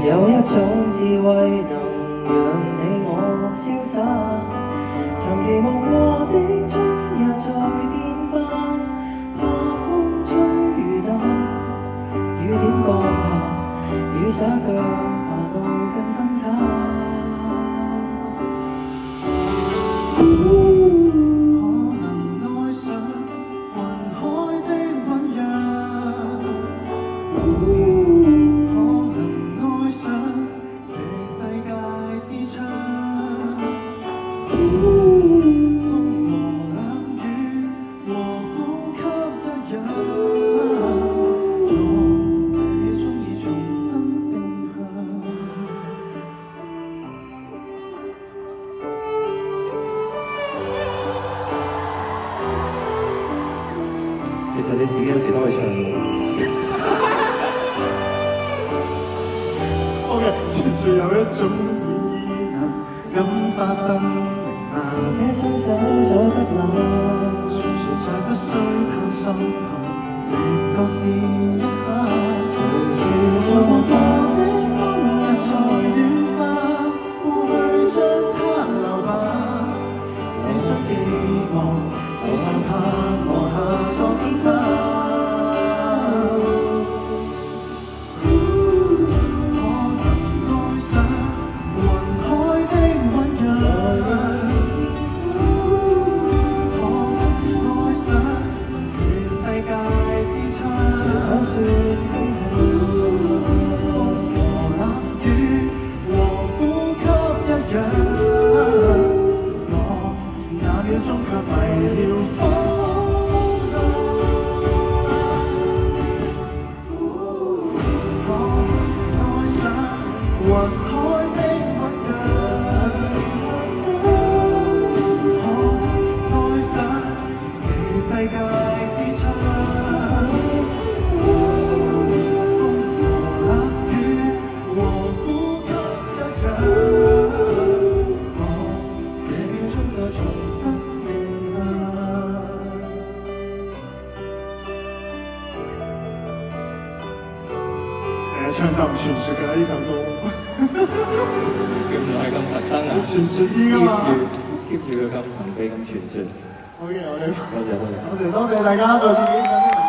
有一種智慧能讓你我瀟灑，曾期望過的春日在變化，怕風吹雨打，雨點降下，雨灑腳下路更分岔。其實你自己有時都可以唱嘅。OK， 傳說有一種意能感化生命嗎？這雙手再不冷，傳說再不需探心痛，這個是一刻。隨住在黃花的冬日在暖化，過去將它留吧，只需寄望，只想盼望下錯分岔。唱就唔傳説㗎呢首歌，原來係咁特登啊！傳説啲㗎嘛，keep 住佢咁神秘咁傳説。OK， 我哋多謝。多謝大家，再次點掌聲。